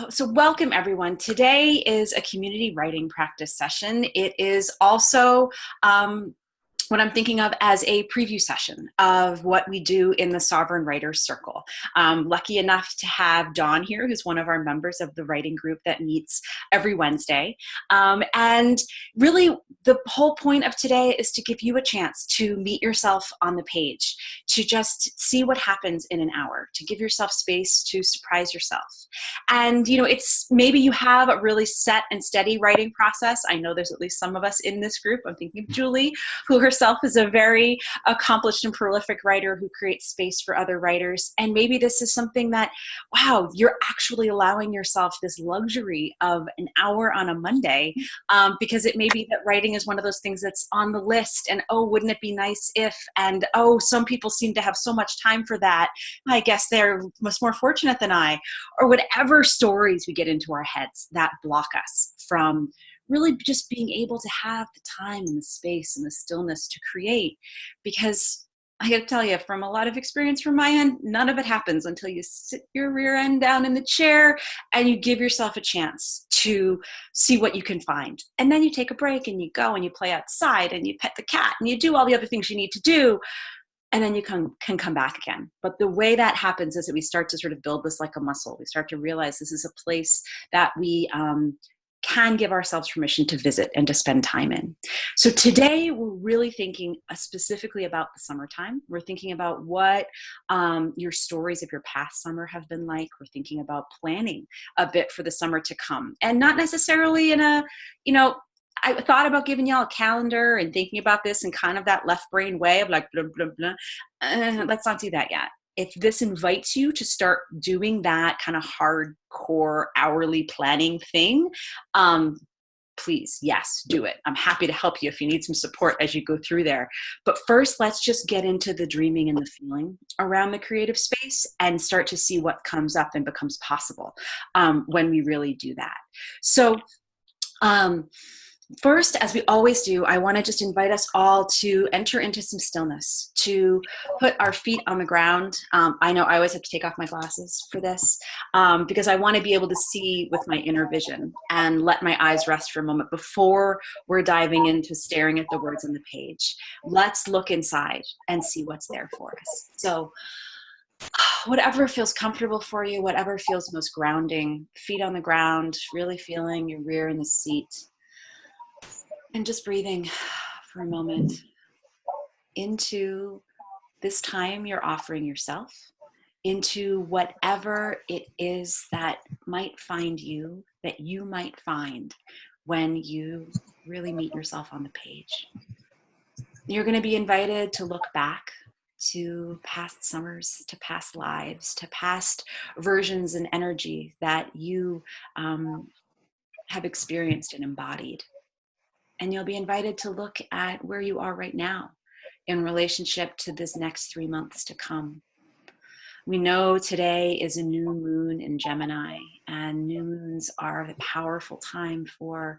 So welcome everyone. Today is a community writing practice session. It is also what I'm thinking of as a preview session of what we do in the Sovereign Writers Circle. Lucky enough to have Dawn here, who's one of our members of the writing group that meets every Wednesday. And really, the whole point of today is to give you a chance to meet yourself on the page, to just see what happens in an hour, to give yourself space to surprise yourself. And, it's maybe you have a really set and steady writing process. I know there's at least some of us in this group. I'm thinking of Julie, who herself is a very accomplished and prolific writer who creates space for other writers. And maybe this is something that, wow, you're actually allowing yourself this luxury of an hour on a Monday, because it may be that writing is one of those things that's on the list. And, oh, wouldn't it be nice if, and, oh, some people seem to have so much time for that. I guess they're much more fortunate than I, or whatever stories we get into our heads that block us from really just being able to have the time and the space and the stillness to create. Because I got to tell you, from a lot of experience from my end, none of it happens until you sit your rear end down in the chair and you give yourself a chance to see what you can find. And then you take a break and you go and you play outside and you pet the cat and you do all the other things you need to do. And then you can come back again. But the way that happens is that we start to sort of build this like a muscle. We start to realize this is a place that we can give ourselves permission to visit and to spend time in. So today we're really thinking specifically about the summertime. We're thinking about what your stories of your past summer have been like. We're thinking about planning a bit for the summer to come. And not necessarily in a, I thought about giving y'all a calendar and thinking about this in kind of that left brain way of like, blah, blah, blah. Let's not do that yet. If this invites you to start doing that kind of hardcore hourly planning thing, please, yes, do it. I'm happy to help you if you need some support as you go through there. But first, let's just get into the dreaming and the feeling around the creative space and start to see what comes up and becomes possible when we really do that. So, first, as we always do, I want to just invite us all to enter into some stillness, to put our feet on the ground. I know I always have to take off my glasses for this because I want to be able to see with my inner vision and let my eyes rest for a moment before we're diving into staring at the words on the page. Let's look inside and see what's there for us. So whatever feels comfortable for you, whatever feels most grounding, feet on the ground, really feeling your rear in the seat. And just breathing for a moment into this time you're offering yourself, into whatever it is that might find you, that you might find when you really meet yourself on the page. You're going to be invited to look back to past summers, to past lives, to past versions and energy that you have experienced and embodied. And you'll be invited to look at where you are right now in relationship to this next 3 months to come. We know today is a new moon in Gemini, and new moons are a powerful time for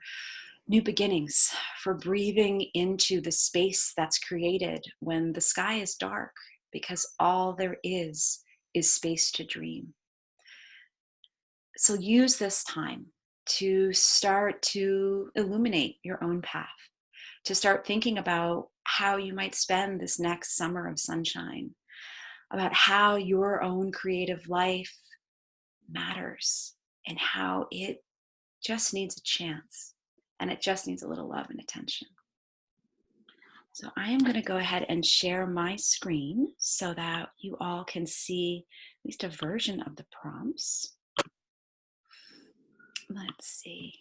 new beginnings, for breathing into the space that's created when the sky is dark, because all there is space to dream. So use this time to start to illuminate your own path, to start thinking about how you might spend this next summer of sunshine, about how your own creative life matters and how it just needs a chance and it just needs a little love and attention. So I am going to go ahead and share my screen so that you all can see at least a version of the prompts. Let's see.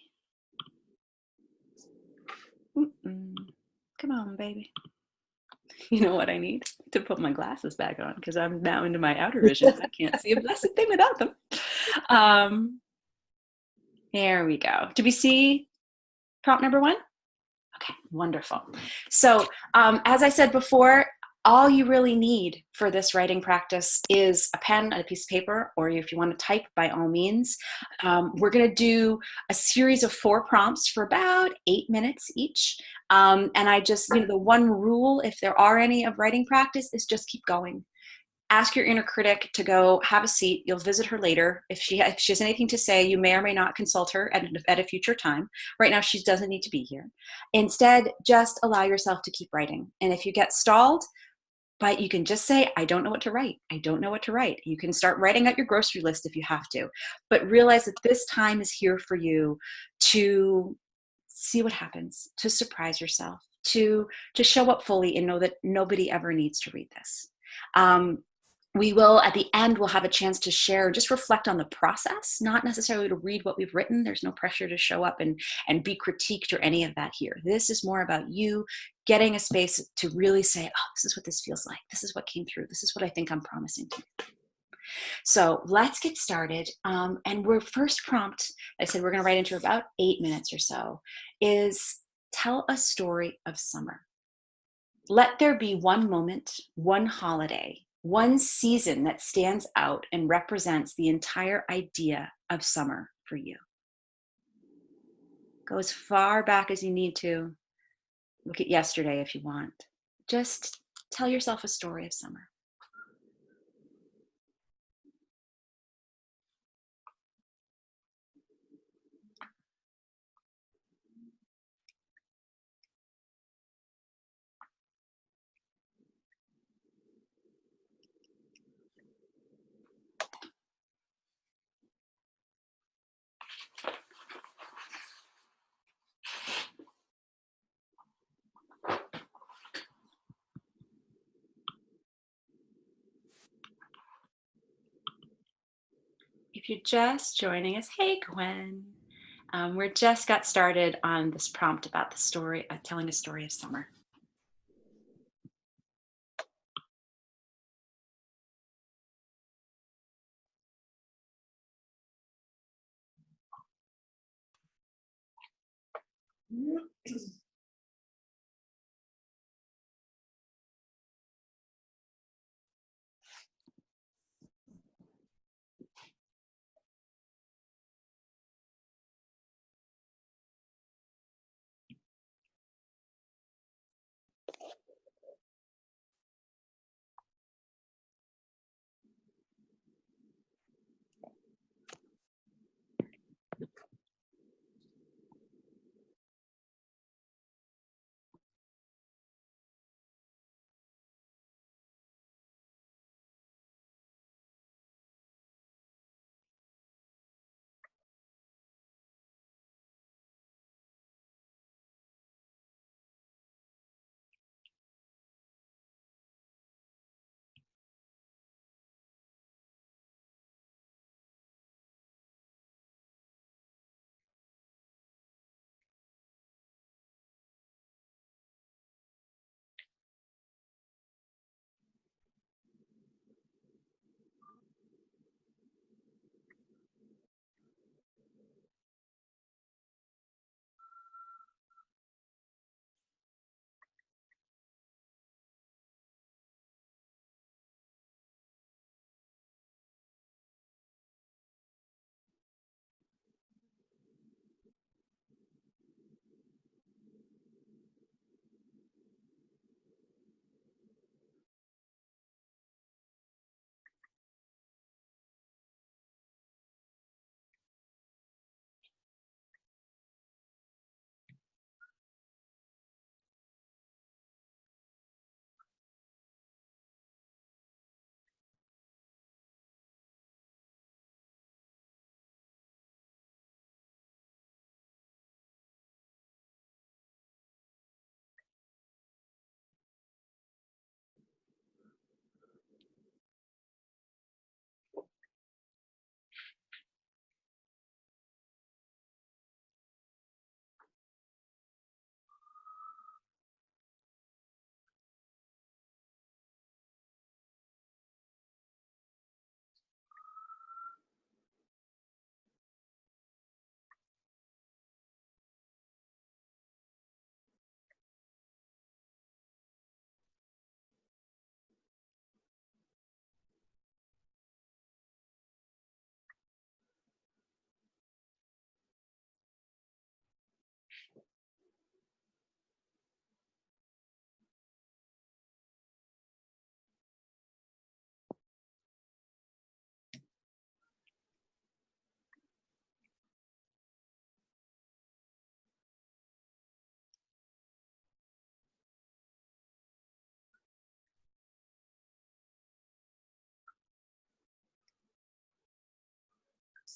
Come on, baby. You know what I need? To put my glasses back on because I'm now into my outer vision. I can't see a blessed thing without them. There we go. Do we see prompt number 1? Okay, wonderful. So as I said before, all you really need for this writing practice is a pen and a piece of paper, or if you want to type, by all means. We're going to do a series of 4 prompts for about 8 minutes each. And I just, the one rule, if there are any, of writing practice is just keep going. ask your inner critic to go have a seat. You'll visit her later. If she has anything to say, you may or may not consult her at a future time. Right now, she doesn't need to be here. Instead, just allow yourself to keep writing. And if you get stalled, but you can just say, I don't know what to write. I don't know what to write. You can start writing out your grocery list if you have to, but realize that this time is here for you to see what happens, to surprise yourself, to show up fully and know that nobody ever needs to read this. We will, at the end, we'll have a chance to share, just reflect on the process, not necessarily to read what we've written. There's no pressure to show up and be critiqued or any of that here. This is more about you getting a space to really say, oh, this is what this feels like. This is what came through. This is what I think I'm promising to you. So let's get started. And our first prompt, I said we're going to write into about 8 minutes or so, is tell a story of summer. Let there be one moment, one holiday, one season that stands out and represents the entire idea of summer for you. Go as far back as you need to. Look at yesterday if you want. Just tell yourself a story of summer. If you're just joining us, hey Gwen. We're just got started on this prompt about the story, telling a story of summer.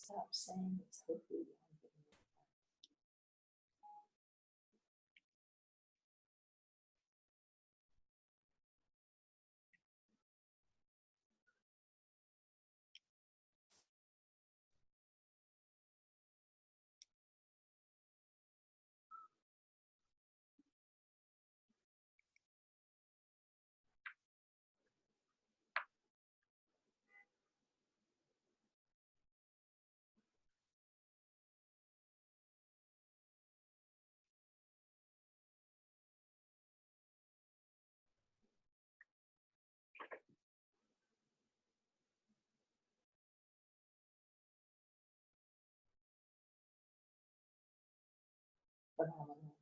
stop saying it's hopefully phenomenal.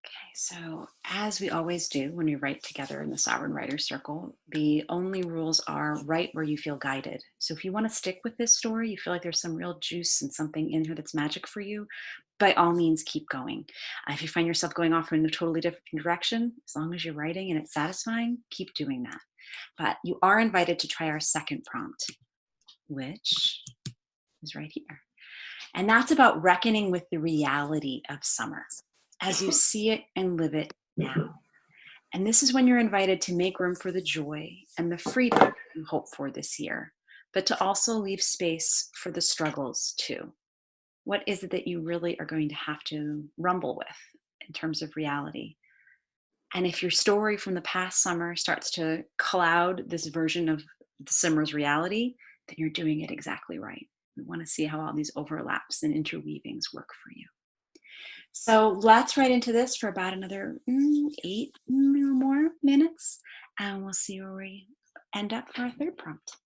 Okay, so as we always do when we write together in the Sovereign Writers Circle, the only rules are write where you feel guided. So if you want to stick with this story, you feel like there's some real juice and something in here that's magic for you, by all means, keep going. If you find yourself going off in a totally different direction, as long as you're writing and it's satisfying, keep doing that. But you are invited to try our second prompt, which is right here. And that's about reckoning with the reality of summer as you see it and live it now. And this is when you're invited to make room for the joy and the freedom you hope for this year, but to also leave space for the struggles too. What is it that you really are going to have to rumble with in terms of reality? And if your story from the past summer starts to cloud this version of the summer's reality, then you're doing it exactly right. We want to see how all these overlaps and interweavings work for you. So let's right into this for about another 8 or more minutes, and we'll see where we And up for a third prompt.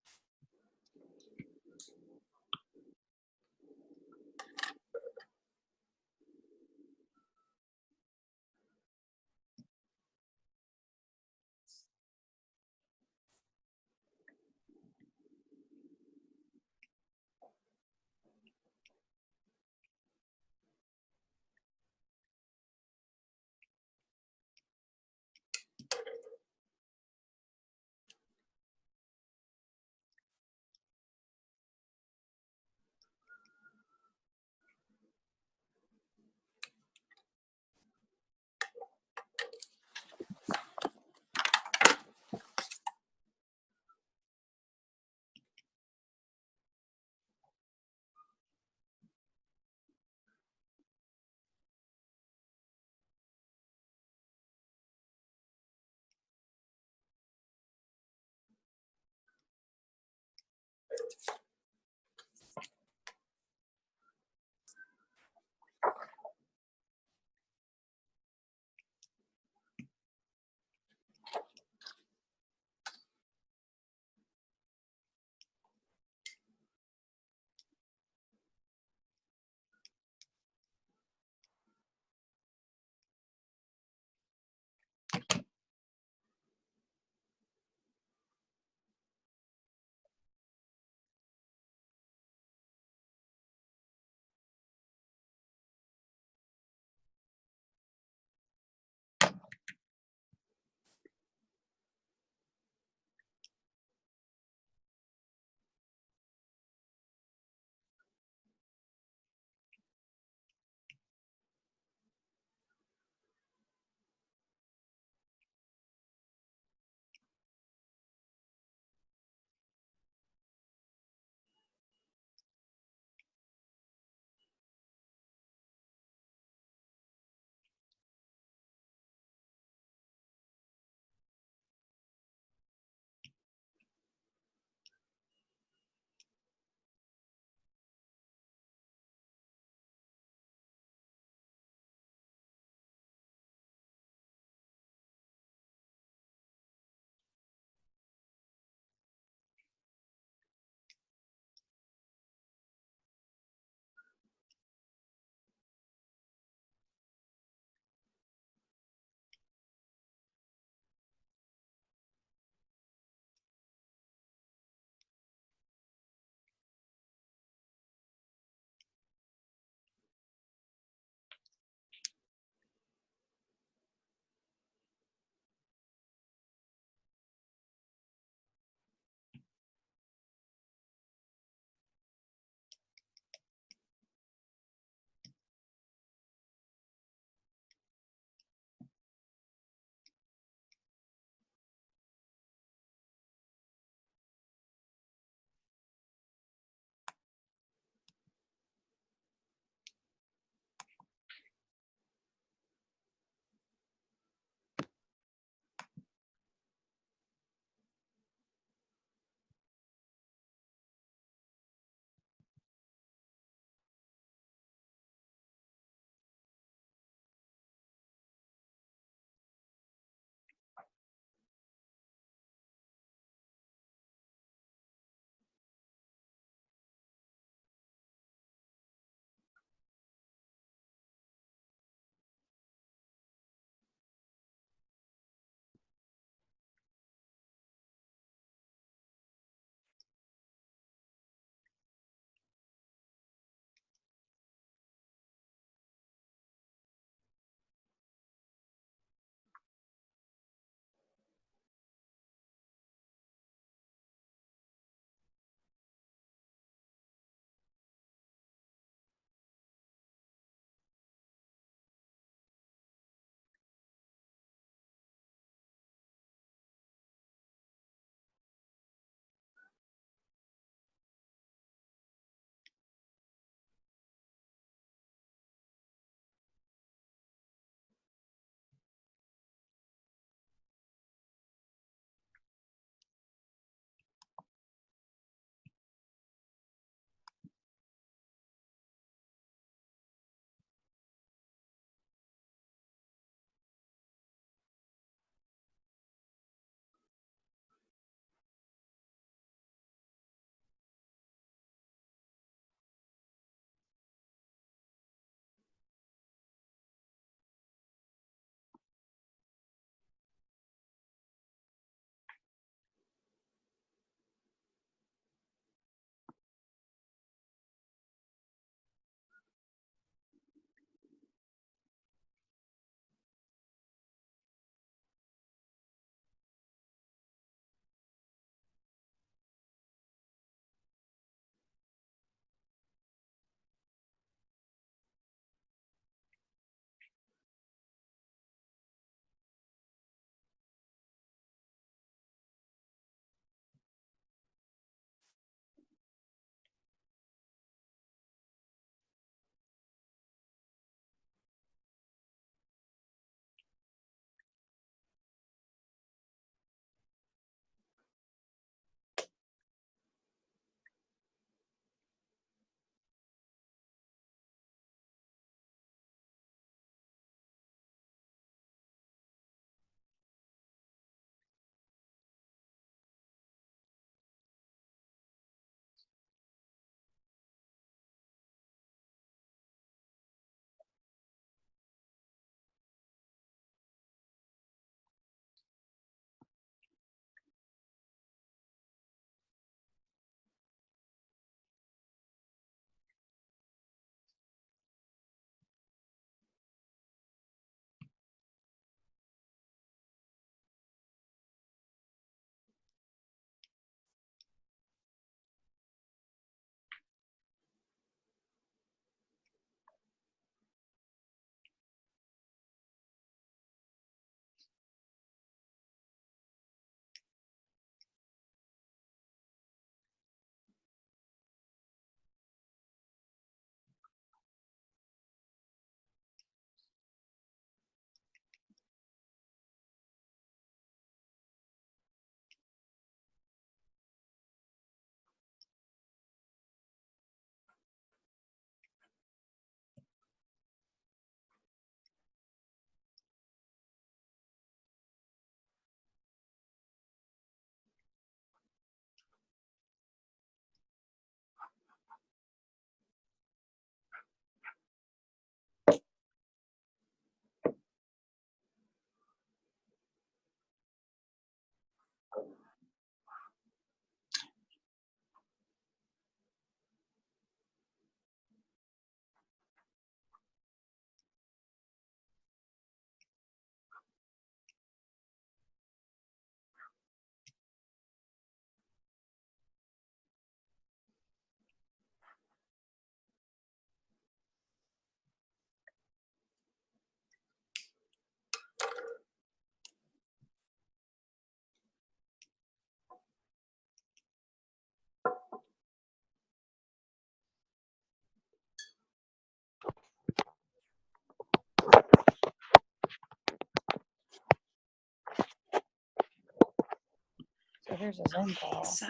here's a Zoom call. So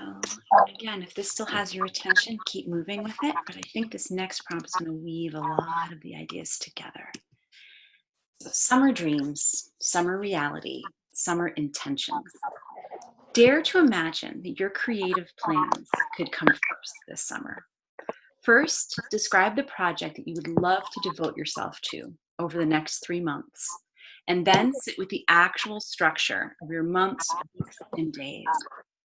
again, if this still has your attention, keep moving with it. But I think this next prompt is going to weave a lot of the ideas together. So summer dreams, summer reality, summer intentions. Dare to imagine that your creative plans could come first this summer. First, describe the project that you would love to devote yourself to over the next 3 months, and then sit with the actual structure of your months, weeks, and days.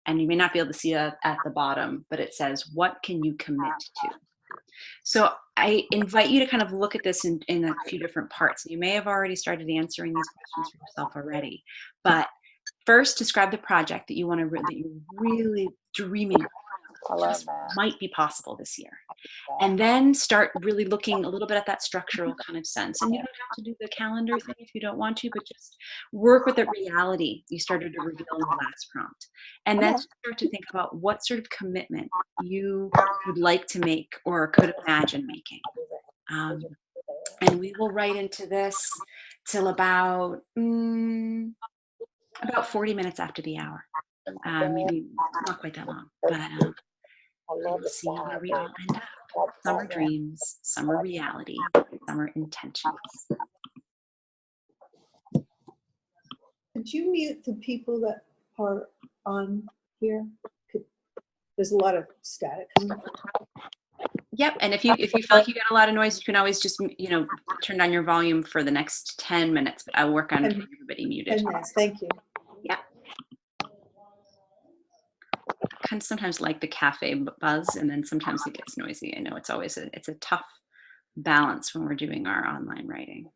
And you may not be able to see it at the bottom, but it says, what can you commit to? So I invite you to kind of look at this in a few different parts. You may have already started answering these questions for yourself already, but first describe the project that you want to that you're really dreaming just might be possible this year. And then start really looking a little bit at that structural kind of sense. And you don't have to do the calendar thing if you don't want to, but just work with the reality you started to reveal in the last prompt. And then start to think about what sort of commitment you would like to make or could imagine making. And we will write into this till about 40 minutes after the hour. Maybe not quite that long, but we'll see where we all end up. Summer dreams, summer reality, summer intentions. Could you mute the people that are on here? There's a lot of static coming. Yep, and if you feel like you get a lot of noise, you can always just turn down your volume for the next 10 minutes. But I'll work on getting everybody muted. 10 minutes, thank you. Yeah. Kind of sometimes like the cafe buzz, and then sometimes it gets noisy. I know it's always it's a tough balance when we're doing our online writing.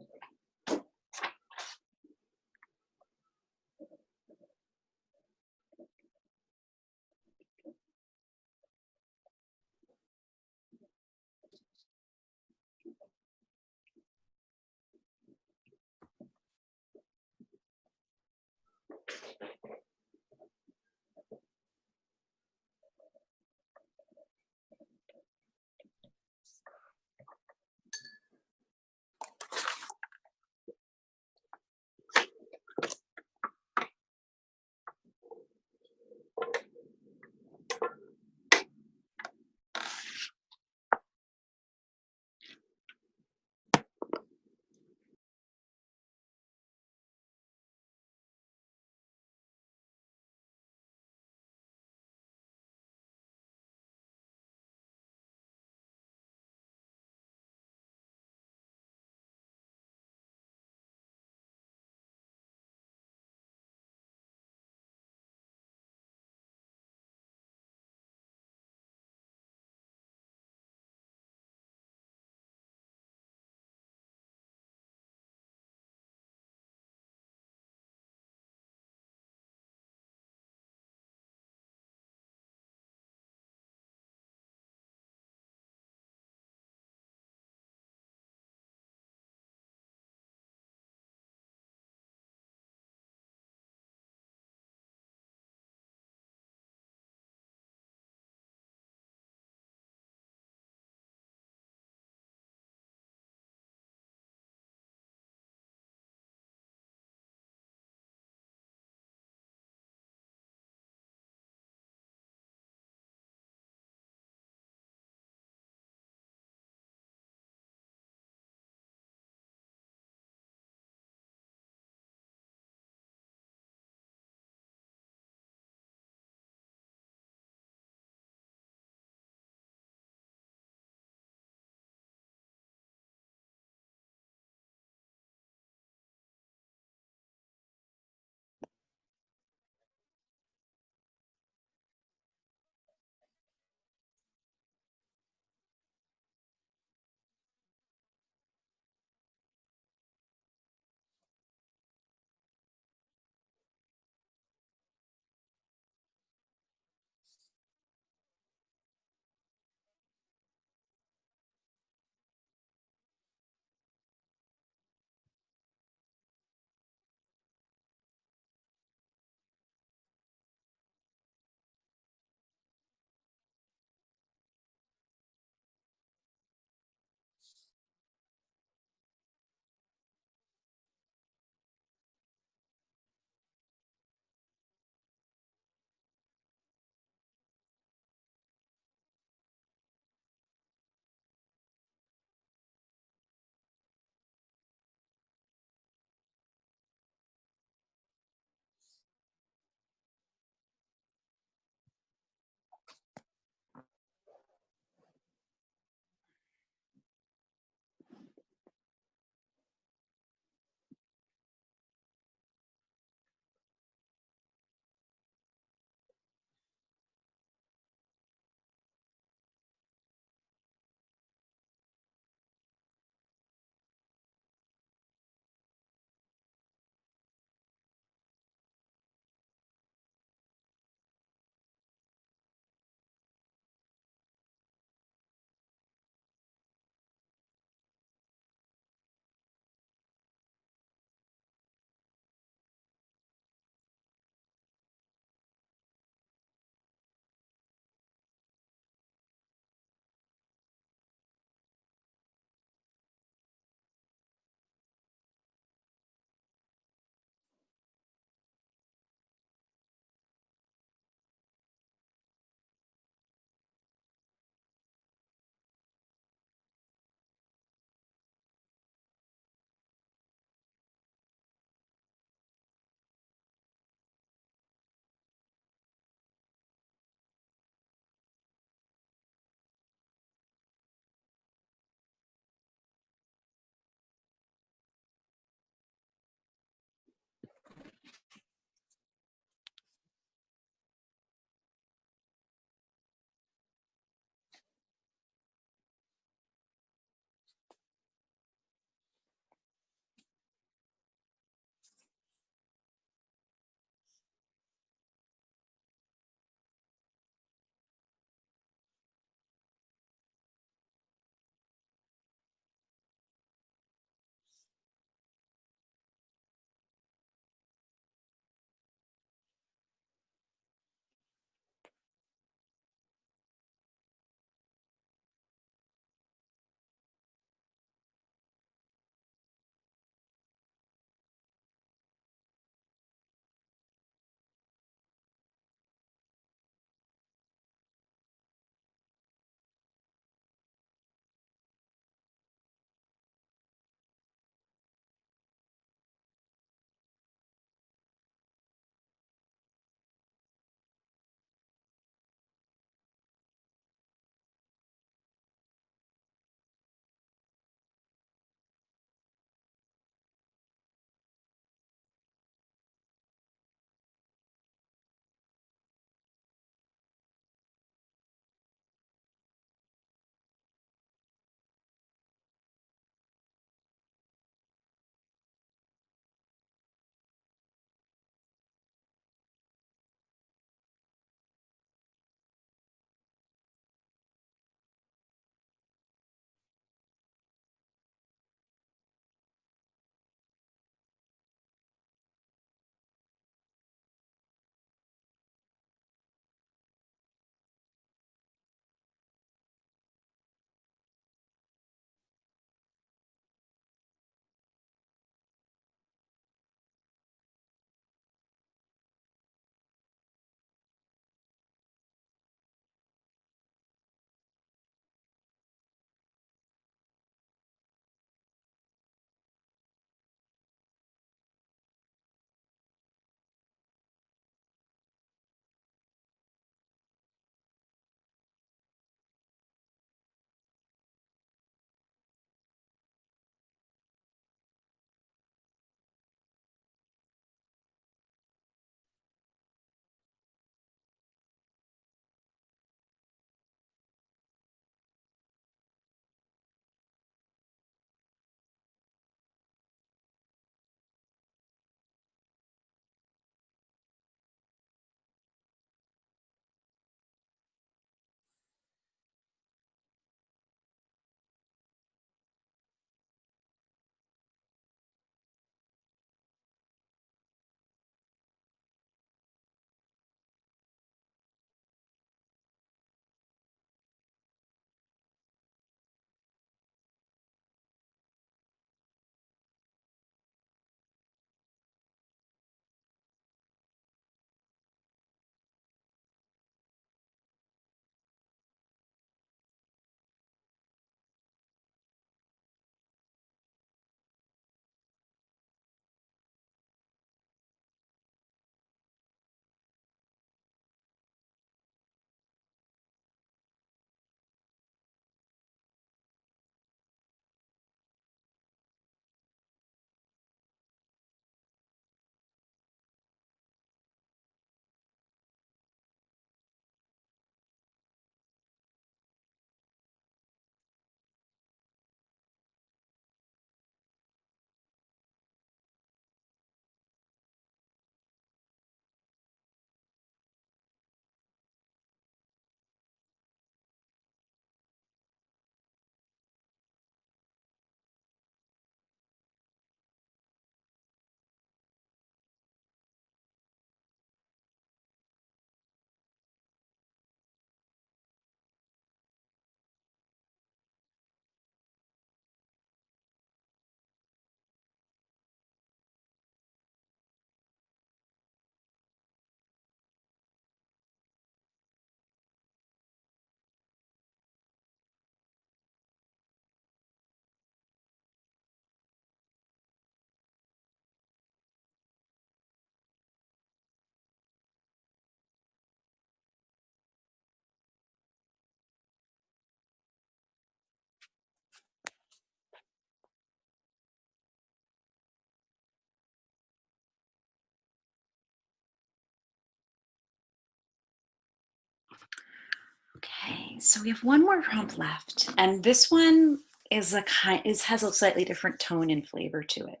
Okay, so we have one more prompt left, and this one has a slightly different tone and flavor to it.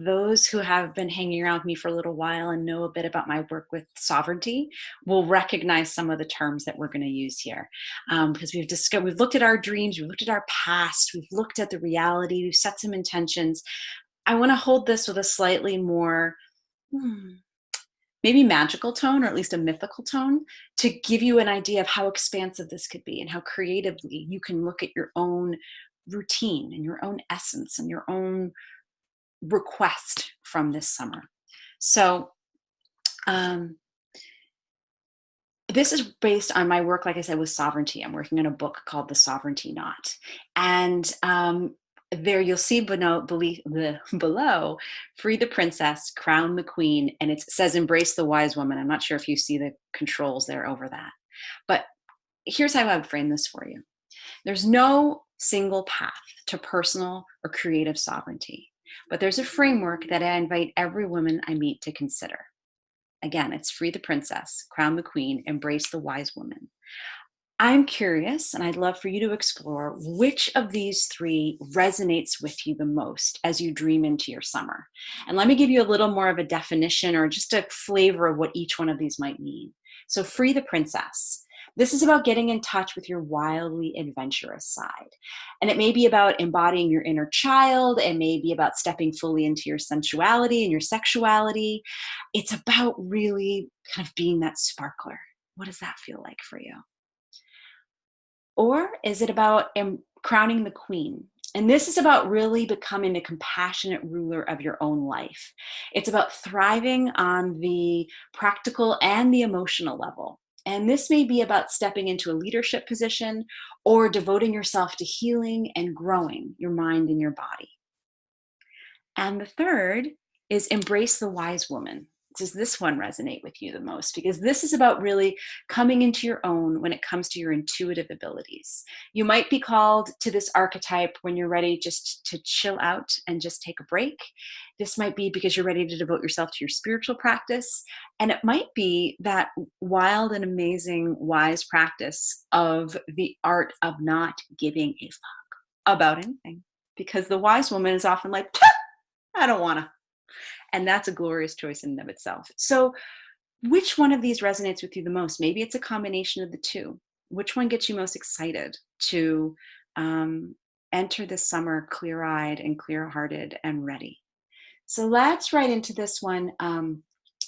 Those who have been hanging around with me for a little while and know a bit about my work with sovereignty will recognize some of the terms that we're going to use here, because we've looked at our dreams, we've looked at our past, we've looked at the reality, we've set some intentions. I want to hold this with a slightly more. hmm, maybe magical tone, or at least a mythical tone, to give you an idea of how expansive this could be and how creatively you can look at your own routine and your own essence and your own request from this summer. So, um, this is based on my work, like I said, with sovereignty. I'm working on a book called The Sovereignty Knot. And there you'll see below, free the princess, crown the queen, and it says embrace the wise woman. I'm not sure if you see the controls there over that. But here's how I would frame this for you. There's no single path to personal or creative sovereignty, but there's a framework that I invite every woman I meet to consider. Again, it's free the princess, crown the queen, embrace the wise woman. I'm curious, and I'd love for you to explore which of these three resonates with you the most as you dream into your summer. And let me give you a little more of a definition or just a flavor of what each one of these might mean. So, free the princess. This is about getting in touch with your wildly adventurous side. And it may be about embodying your inner child. It may be about stepping fully into your sensuality and your sexuality. It's about really kind of being that sparkler. What does that feel like for you? Or is it about crowning the queen? And this is about really becoming the compassionate ruler of your own life. It's about thriving on the practical and the emotional level. And this may be about stepping into a leadership position or devoting yourself to healing and growing your mind and your body. And the third is embrace the wise woman. Does this one resonate with you the most? Because this is about really coming into your own when it comes to your intuitive abilities. You might be called to this archetype when you're ready just to chill out and just take a break. This might be because you're ready to devote yourself to your spiritual practice. And it might be that wild and amazing, wise practice of the art of not giving a fuck about anything. Because the wise woman is often like, I don't want to. And that's a glorious choice in and of itself. So, which one of these resonates with you the most? Maybe it's a combination of the two. Which one gets you most excited to um, enter this summer clear eyed and clear hearted and ready? So, let's right into this one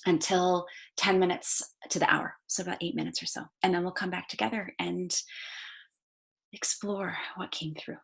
until 10 minutes to the hour. So, about 8 minutes or so. And then we'll come back together and explore what came through.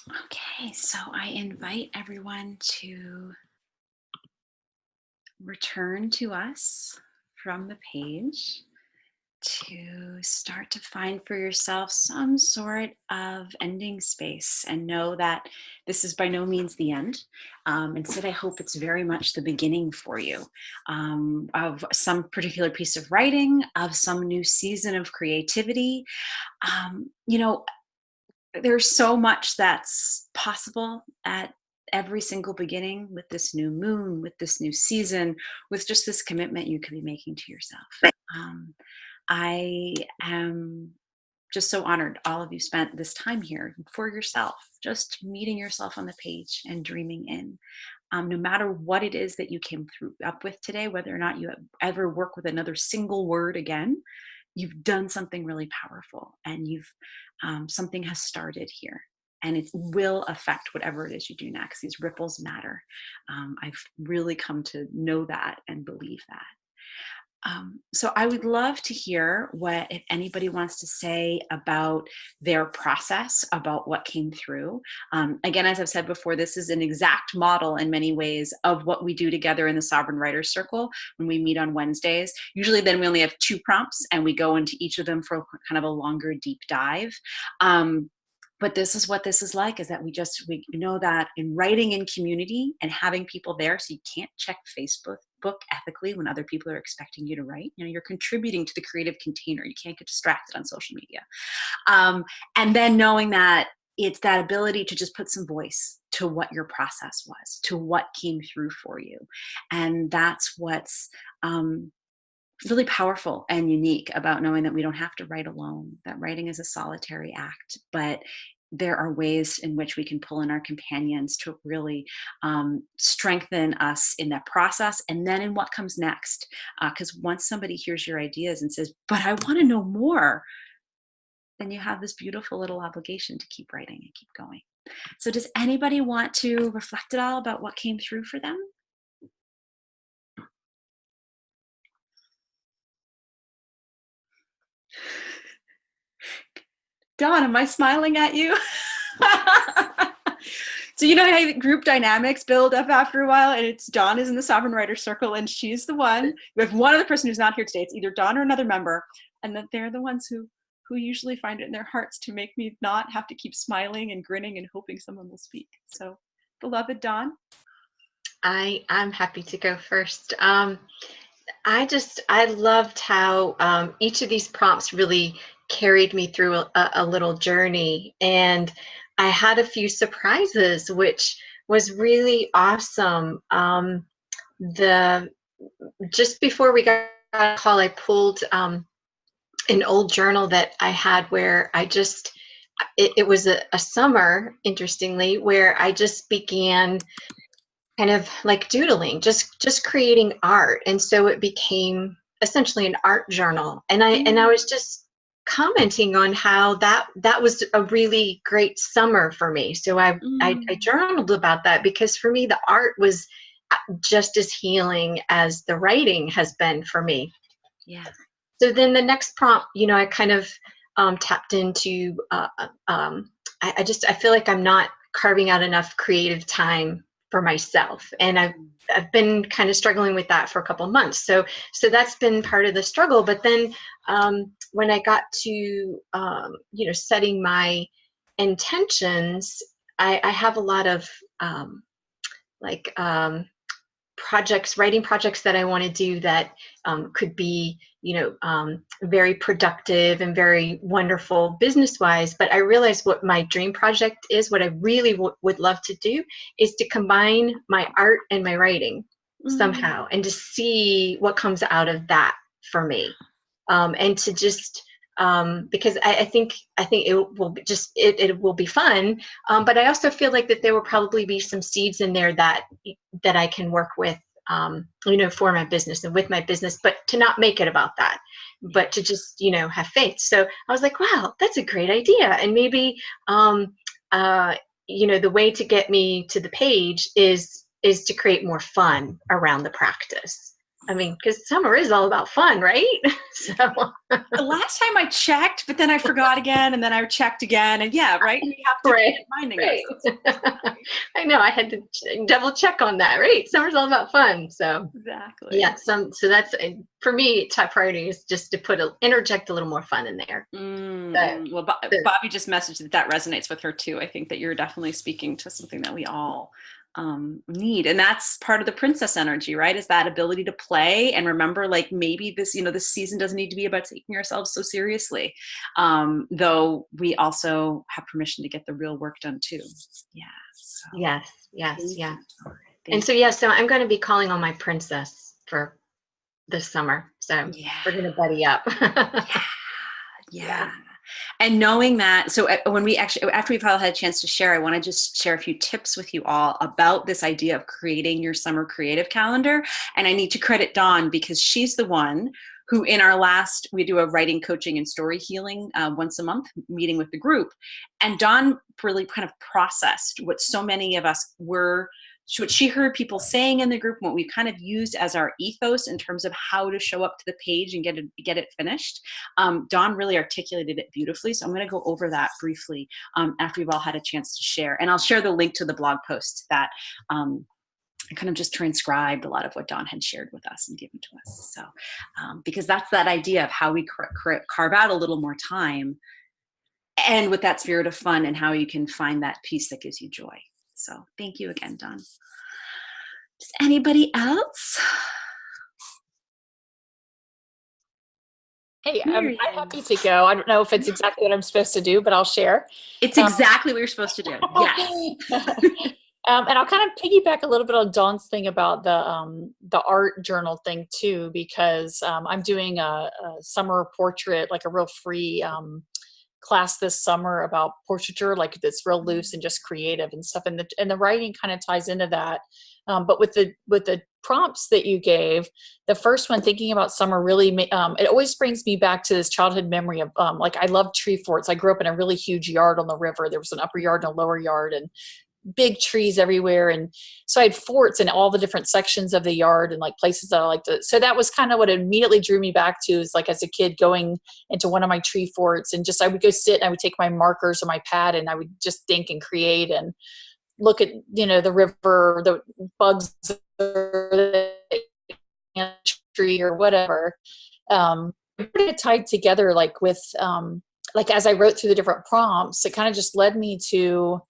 Okay, so I invite everyone to return to us from the page, to start to find for yourself some sort of ending space, and know that this is by no means the end. Instead, I hope it's very much the beginning for you, of some particular piece of writing, of some new season of creativity. You know, there's so much that's possible at every single beginning with this new moon, with this new season, with just this commitment you could be making to yourself. Um, I am just so honored all of you spent this time here for yourself, just meeting yourself on the page and dreaming in. No matter what it is that you came through up with today, whether or not you ever work with another single word again, you've done something really powerful, and you've something has started here, and it will affect whatever it is you do next. These ripples matter. I've really come to know that and believe that. So I would love to hear what, if anybody wants to say about their process, about what came through. Again, as I've said before, this is an exact model in many ways of what we do together in the Sovereign Writers Circle when we meet on Wednesdays. Usually then we only have 2 prompts, and we go into each of them for kind of a longer deep dive. But this is what this is like, is that we know that in writing in community and having people there, so you can't check Facebook book ethically when other people are expecting you to write. You're contributing to the creative container. You can't get distracted on social media. And then knowing that it's that ability to just put some voice to what your process was, to what came through for you. And that's what's really powerful and unique about knowing that we don't have to write alone, that writing is a solitary act, but there are ways in which we can pull in our companions to really strengthen us in that process, and then in what comes next. Because once somebody hears your ideas and says, but I want to know more, then you have this beautiful little obligation to keep writing and keep going. So does anybody want to reflect at all about what came through for them? Dawn, am I smiling at you? So you know how group dynamics build up after a while, and it's Dawn is in the Sovereign Writer Circle, and she's the one. We have one other person who's not here today. It's either Dawn or another member, and that they're the ones who usually find it in their hearts to make me not have to keep smiling and grinning and hoping someone will speak. So, beloved Dawn. I'm happy to go first. I loved how each of these prompts really carried me through a little journey, and I had a few surprises, which was really awesome. Just before we got a call, I pulled an old journal that I had where it was a summer, interestingly, where I just began kind of like doodling, just creating art. And so it became essentially an art journal. And I was just commenting on how that was a really great summer for me. So I journaled about that, because for me the art was just as healing as the writing has been for me. Yeah. So then the next prompt, I kind of tapped into I feel like I'm not carving out enough creative time for myself, and I've been kind of struggling with that for a couple of months. So that's been part of the struggle. But then when I got to setting my intentions, I have a lot of writing projects that I want to do that could be, very productive and very wonderful business-wise. But I realized what my dream project is, what I really would love to do, is to combine my art and my writing somehow, and to see what comes out of that for me, and to just because I think it will be fun, but I also feel like that there will probably be some seeds in there that I can work with, for my business and with my business, but to not make it about that, but to just have faith. So I was like, wow, that's a great idea, and maybe the way to get me to the page is to create more fun around the practice. I mean, because summer is all about fun, right? So The last time I checked, but then I forgot again, and then I checked again, and yeah, right. We have to right, keep reminding right. us. I know I had to double check on that, right? Summer's all about fun. So Exactly. yeah, so that's for me, top priority is just to interject a little more fun in there. Well, Bobby just messaged that resonates with her too. I think that you're definitely speaking to something that we all need, and that's part of the princess energy, right? Is that ability to play and remember, like, maybe this, this season doesn't need to be about taking ourselves so seriously, though we also have permission to get the real work done too. Yeah. So, yes, yeah. And so so I'm going to be calling on my princess for this summer. So we're going to buddy up. Yeah. And knowing that, so when we actually, after we've all had a chance to share, I want to just share a few tips with you all about this idea of creating your summer creative calendar. And I need to credit Dawn, because she's the one who, in our last, we do a writing, coaching, and story healing once a month meeting with the group. And Dawn really kind of processed what so many of us were, what she heard people saying in the group, and what we kind of used as our ethos in terms of how to show up to the page and get it finished. Dawn really articulated it beautifully, so I'm going to go over that briefly after we've all had a chance to share. And I'll share the link to the blog post that I kind of just transcribed a lot of what Dawn had shared with us and given to us. So, because that's that idea of how we carve out a little more time, and with that spirit of fun, and how you can find that peace that gives you joy. So thank you again, Dawn. Does anybody else? Hey, I'm happy to go. I don't know if it's exactly what I'm supposed to do, but I'll share. It's exactly what you're supposed to do. Yes. And I'll kind of piggyback a little bit on Dawn's thing about the art journal thing too, because I'm doing a summer portrait, like a real free class this summer about portraiture, like that's real loose and just creative and stuff. And the writing kind of ties into that. But with the prompts that you gave, the first one, thinking about summer, really, it always brings me back to this childhood memory of like, I love tree forts. I grew up in a really huge yard on the river. There was an upper yard and a lower yard, and big trees everywhere. And so I had forts in all the different sections of the yard and like places that I liked to. So that was kind of what immediately drew me back to, is like as a kid going into one of my tree forts, and just, I would go sit and I would take my markers or my pad and I would just think and create and look at, the river, the bugs, the tree or whatever. It tied together, like with, like as I wrote through the different prompts, it kind of just led me to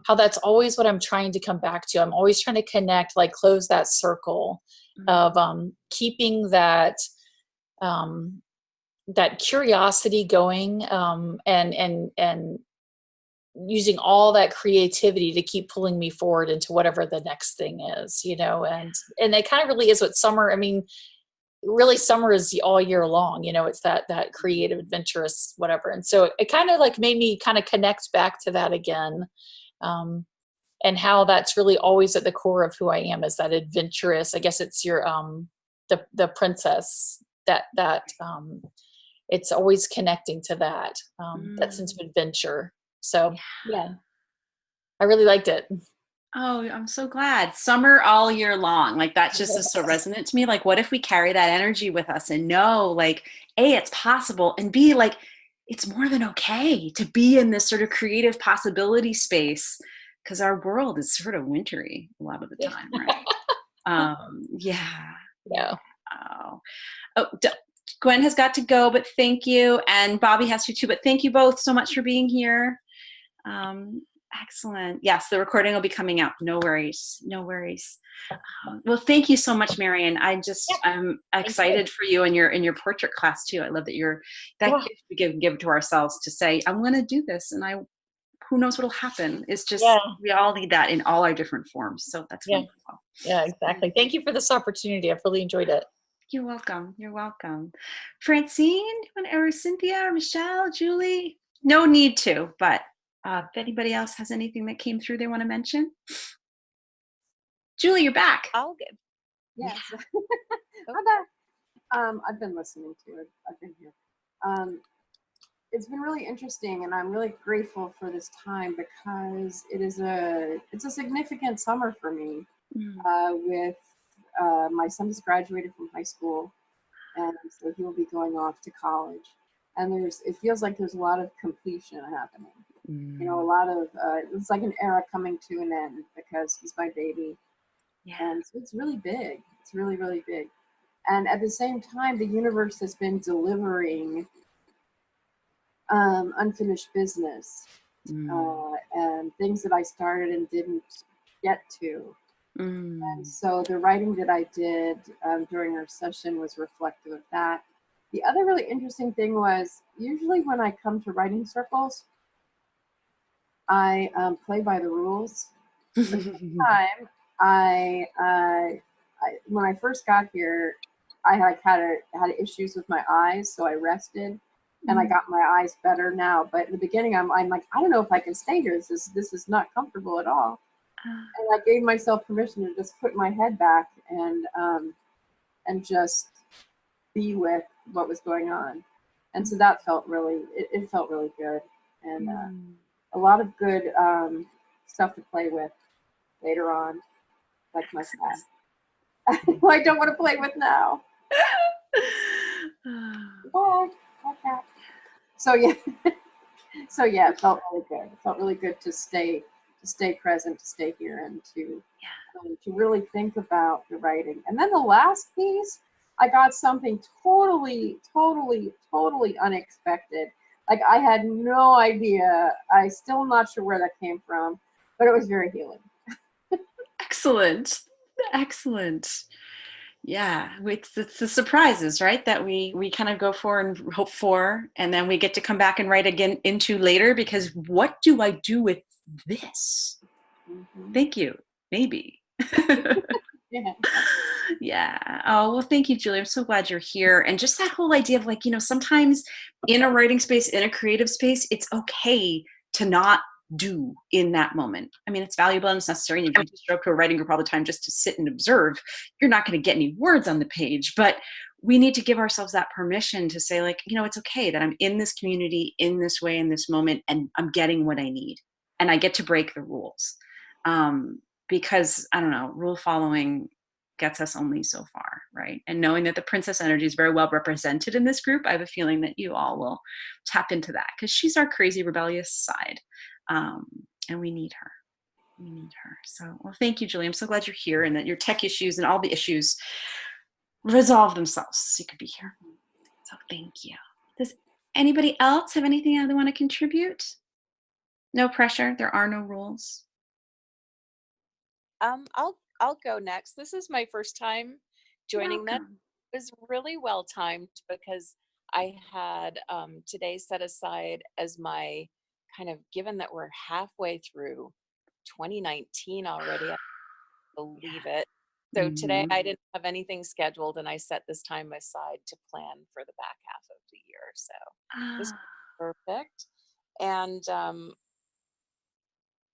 how that's always what I'm trying to come back to. I'm always trying to connect, like close that circle of keeping that that curiosity going, and using all that creativity to keep pulling me forward into whatever the next thing is, and it kind of really is what summer, I mean, really summer is all year long, it's that creative, adventurous, whatever. And so it kind of like made me kind of connect back to that again. And how that's really always at the core of who I am, is that adventurous, I guess it's your, the princess, that it's always connecting to that, that sense of adventure. So yeah, I really liked it. Oh, I'm so glad. Summer all year long. Like, that just is so resonant to me. Like, what if we carry that energy with us and know, like, A, it's possible, and B, like, it's more than okay to be in this sort of creative possibility space, because our world is sort of wintry a lot of the time, right? Yeah. Oh, Gwen has got to go, but thank you. And Bobby has to too, but thank you both so much for being here. Excellent. Yes, the recording will be coming out. No worries. Well, thank you so much, Marian. I'm excited for you and your portrait class too. I love that gift we give to ourselves to say, I'm going to do this, and who knows what'll happen. It's just, we all need that in all our different forms. So that's wonderful. Yeah, exactly. Thank you for this opportunity. I've really enjoyed it. You're welcome. Francine, or Cynthia, or Michelle, Julie? No need to, but if anybody else has anything that came through they want to mention. Julie, you're back. I'll give. Yes. I've been listening to it. I've been here. It's been really interesting, and I'm really grateful for this time, because it's a significant summer for me, with my son just graduated from high school, and so he will be going off to college. And it feels like there's a lot of completion happening. You know, a lot of it's like an era coming to an end because he's my baby, Yeah. and so it's really big. It's really, really big. And at the same time, the universe has been delivering unfinished business and things that I started and didn't get to. And so the writing that I did during our session was reflective of that. The other really interesting thing was usually when I come to writing circles, I play by the rules. But this time, when I first got here, I had issues with my eyes, so I rested, and I got my eyes better now. But in the beginning, I'm like, I don't know if I can stay here. This is not comfortable at all. And I gave myself permission to just put my head back and just be with what was going on. And so that felt it felt really good, and a lot of good stuff to play with later on, like my cat, who I don't want to play with now. Bye, cat. So yeah, it felt really good. It felt really good to stay present, to stay here, and to really think about the writing. And then the last piece, I got something totally unexpected. Like I had no idea. I still not sure where that came from, but it was very healing. Excellent. Yeah, it's the surprises, right? That we kind of go for and hope for, and then we get to come back and write again into later because what do I do with this? Thank you. Maybe. Yeah. Yeah. Oh, well, thank you, Julie. I'm so glad you're here. And just that whole idea of like, sometimes in a writing space, in a creative space, it's okay to not do in that moment. I mean, it's valuable and it's necessary. And if you just show up to a writing group all the time just to sit and observe, you're not going to get any words on the page. But we need to give ourselves that permission to say, like, it's okay that I'm in this community in this way, in this moment, and I'm getting what I need. And I get to break the rules. Because, I don't know, rule following gets us only so far, right? And knowing that the princess energy is very well represented in this group, I have a feeling that you all will tap into that because she's our crazy rebellious side. And we need her. So, well, thank you, Julie. I'm so glad you're here and that your tech issues and all the issues resolve themselves so you could be here. So thank you. Does anybody else have anything they want to contribute? No pressure. There are no rules. I'll go next. This is my first time joining them. It was really well timed because I had today set aside as my kind of, given that we're halfway through 2019 already, I believe it. So today I didn't have anything scheduled and I set this time aside to plan for the back half of the year. So this was perfect. And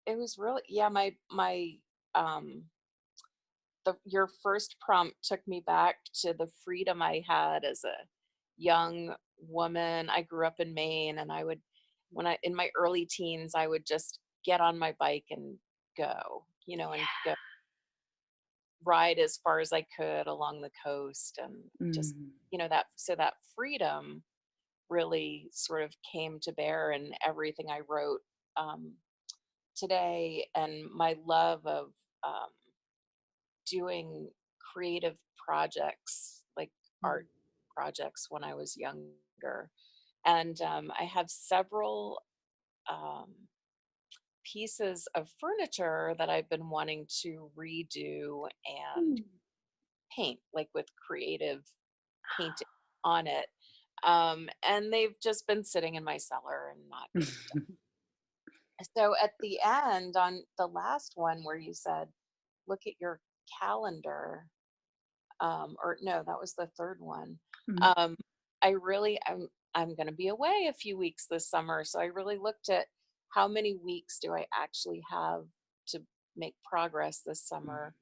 it was really, your first prompt took me back to the freedom I had as a young woman. I grew up in Maine, and in my early teens, I would just get on my bike and go, and go ride as far as I could along the coast, and just, that freedom really sort of came to bear in everything I wrote today, and my love of doing creative projects like art projects when I was younger. And I have several pieces of furniture that I've been wanting to redo and paint, like with creative painting on it. And they've just been sitting in my cellar and not getting done. So at the end, on the last one where you said, look at your calendar, or no, that was the third one. I'm going to be away a few weeks this summer. So I really looked at how many weeks do I actually have to make progress this summer.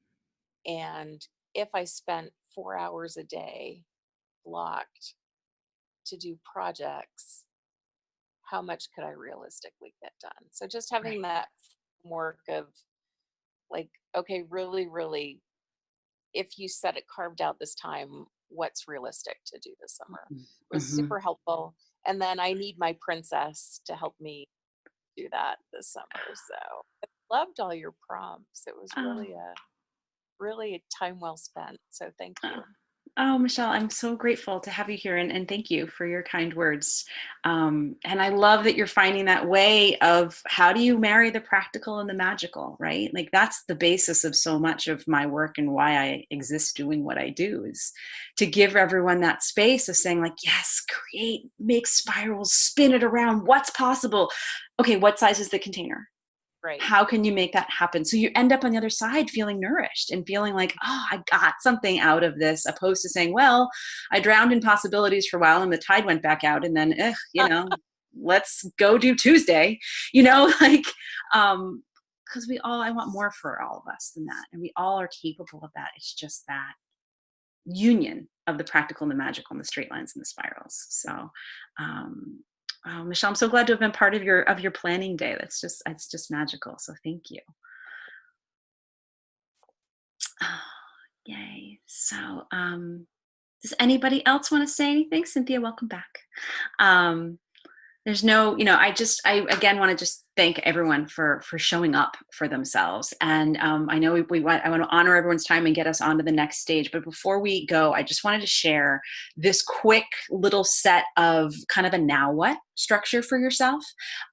And if I spent 4 hours a day blocked to do projects, how much could I realistically get done? So just having that framework of like, okay, really, really if you set it carved out this time, what's realistic to do this summer? It was Mm-hmm. super helpful. And then I need my princess to help me do that this summer. So I loved all your prompts. It was Oh. really a time well spent. So thank you. Oh, Michelle, I'm so grateful to have you here, and thank you for your kind words. And I love that you're finding that way of how do you marry the practical and the magical, right? Like that's the basis of so much of my work and why I exist doing what I do, is to give everyone that space of saying like, yes, create, make spirals, spin it around. What's possible? Okay, what size is the container? Right. How can you make that happen? So you end up on the other side feeling nourished and feeling like, oh, I got something out of this, opposed to saying, well, I drowned in possibilities for a while and the tide went back out, and then, let's go do Tuesday, like, because I want more for all of us than that. And we all are capable of that. It's just that union of the practical and the magical and the straight lines and the spirals. So, Michelle, I'm so glad to have been part of your planning day. It's just magical. So thank you. Oh, yay. So does anybody else want to say anything? Cynthia, welcome back. There's no, I again want to just thank everyone for showing up for themselves. And I know I want to honor everyone's time and get us on to the next stage. But before we go, I just wanted to share this quick little set of kind of a now what structure for yourself.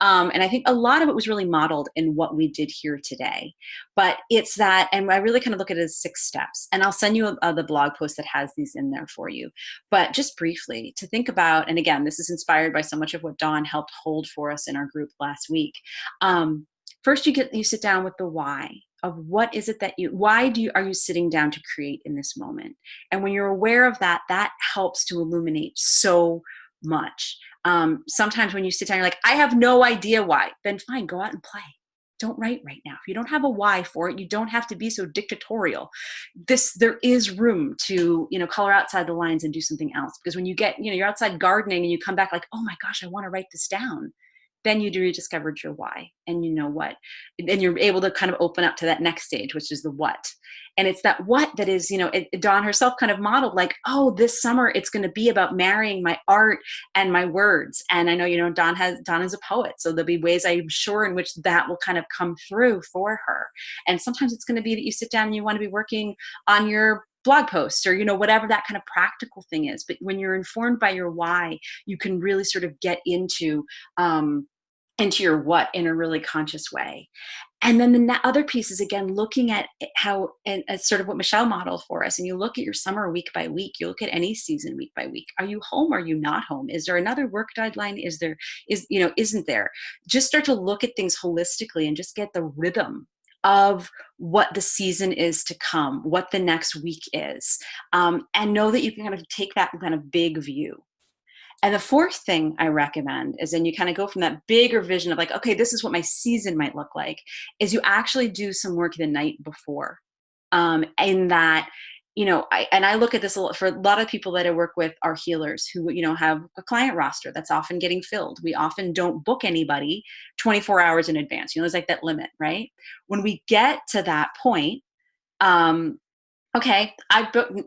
And I think a lot of it was really modeled in what we did here today. But it's that, and I really kind of look at it as 6 steps. And I'll send you the blog post that has these in there for you. But just briefly to think about, and again, this is inspired by so much of what Dawn helped hold for us in our group last week. First, you sit down with the why of what is it that are you sitting down to create in this moment? And when you're aware of that, that helps to illuminate so much. Sometimes when you sit down, you're like, I have no idea why. Then fine, go out and play. Don't write right now. If you don't have a why for it, you don't have to be so dictatorial. There is room to, color outside the lines and do something else. Because when you get, you're outside gardening and you come back like, oh my gosh, I want to write this down. Then you rediscovered your why, and you know what, and you're able to kind of open up to that next stage, which is the what. And it's that what that is, Dawn herself kind of modeled like, oh, this summer it's going to be about marrying my art and my words. And I know, Dawn is a poet, so there'll be ways I'm sure in which that will kind of come through for her. And sometimes it's going to be that you sit down and you want to be working on your blog posts or, whatever that kind of practical thing is. But when you're informed by your why, you can really sort of get into your what in a really conscious way. And then the other piece is, again, looking at how, and sort of what Michelle modeled for us, and you look at your summer week by week, you look at any season week by week. Are you home? Are you not home? Is there another work deadline? Isn't there? Just start to look at things holistically and just get the rhythm of what the season is to come, what the next week is, and know that you can kind of take that kind of big view. And the fourth thing I recommend is then you kind of go from that bigger vision of like, okay, this is what my season might look like, is you actually do some work the night before. In that, I look at this a lot for a lot of people that I work with are healers who, have a client roster that's often getting filled. We often don't book anybody 24 hours in advance. There's like that limit, right? When we get to that point, okay,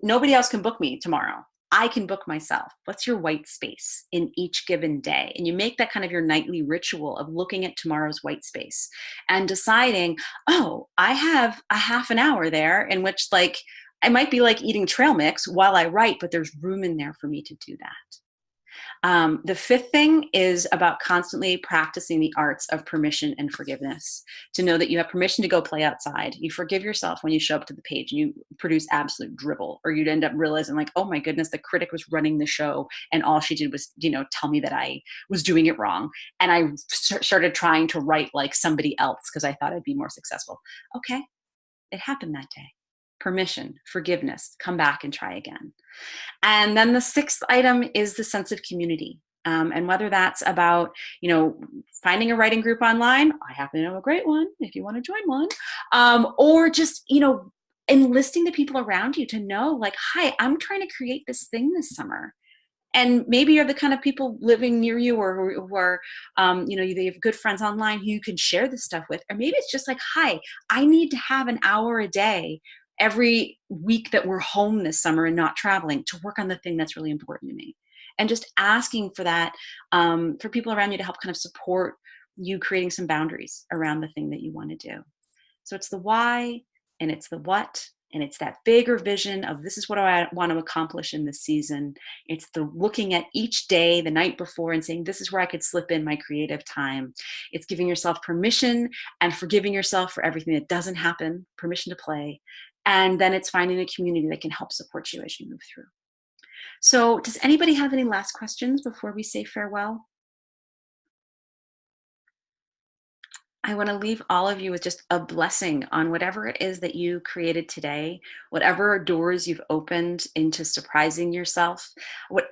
nobody else can book me tomorrow. I can book myself. What's your white space in each given day? And you make that kind of your nightly ritual of looking at tomorrow's white space and deciding, oh, I have a half an hour there in which I might be eating trail mix while I write, but there's room in there for me to do that. The fifth thing is about constantly practicing the arts of permission and forgiveness, to know that you have permission to go play outside. You forgive yourself when you show up to the page and you produce absolute dribble, or you'd end up realizing like, oh my goodness, the critic was running the show and all she did was, tell me that I was doing it wrong. And I started trying to write like somebody else because I thought I'd be more successful. Okay, it happened that day. Permission, forgiveness, come back and try again. And then the sixth item is the sense of community. And whether that's about, finding a writing group online, I happen to know a great one if you want to join one, or just, enlisting the people around you to know like, hi, I'm trying to create this thing this summer. And maybe you're the kind of people living near you or who are, they have good friends online who you can share this stuff with. Or maybe it's just like, hi, I need to have an hour a day every week that we're home this summer and not traveling, to work on the thing that's really important to me. And just asking for that, for people around you to help kind of support you creating some boundaries around the thing that you want to do. So it's the why, and it's the what, and it's that bigger vision of this is what I want to accomplish in this season. It's the looking at each day the night before and saying, this is where I could slip in my creative time. It's giving yourself permission and forgiving yourself for everything that doesn't happen, permission to play. And then it's finding a community that can help support you as you move through. So does anybody have any last questions before we say farewell? I want to leave all of you with just a blessing on whatever it is that you created today, whatever doors you've opened into surprising yourself,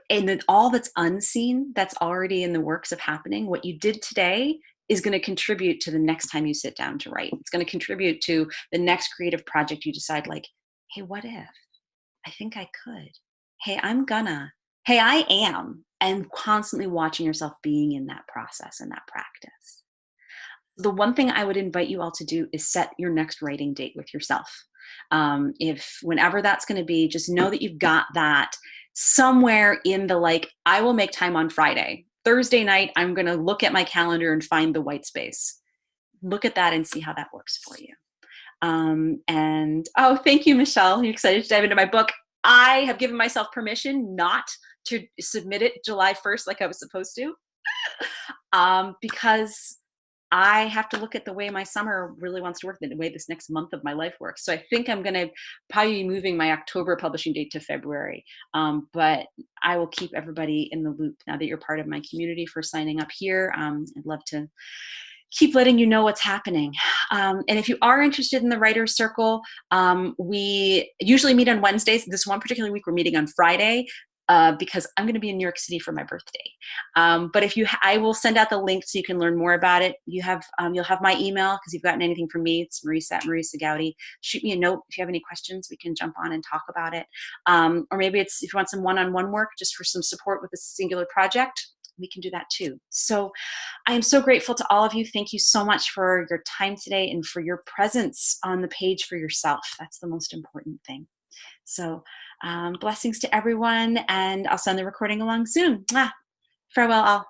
and then all that's unseen, that's already in the works of happening. What you did today is going to contribute to the next time you sit down to write. It's going to contribute to the next creative project you decide, like, hey, what if? I think I could. Hey, I'm gonna. Hey, I am. And constantly watching yourself being in that process and that practice. The one thing I would invite you all to do is set your next writing date with yourself. If whenever that's going to be, just know that you've got that somewhere in the, like, I will make time on Friday. Thursday night, I'm going to look at my calendar and find the white space. Look at that and see how that works for you. And oh, thank you, Michelle. You're excited to dive into my book. I have given myself permission not to submit it July 1st like I was supposed to, because I have to look at the way my summer really wants to work, the way this next month of my life works. So I think I'm going to probably be moving my October publishing date to February. But I will keep everybody in the loop now that you're part of my community for signing up here. I'd love to keep letting you know what's happening. And if you are interested in the Writer's Circle, we usually meet on Wednesdays. This one particular week, we're meeting on Friday. Because I'm going to be in New York City for my birthday. But if you, I will send out the link so you can learn more about it. You have, you'll have my email because you've gotten anything from me. It's Marisa Gowdy. Shoot me a note if you have any questions. We can jump on and talk about it. Or maybe it's if you want some one-on-one work just for some support with a singular project, we can do that too. So I am so grateful to all of you. Thank you so much for your time today and for your presence on the page for yourself. That's the most important thing. So blessings to everyone, and I'll send the recording along soon. Farewell all.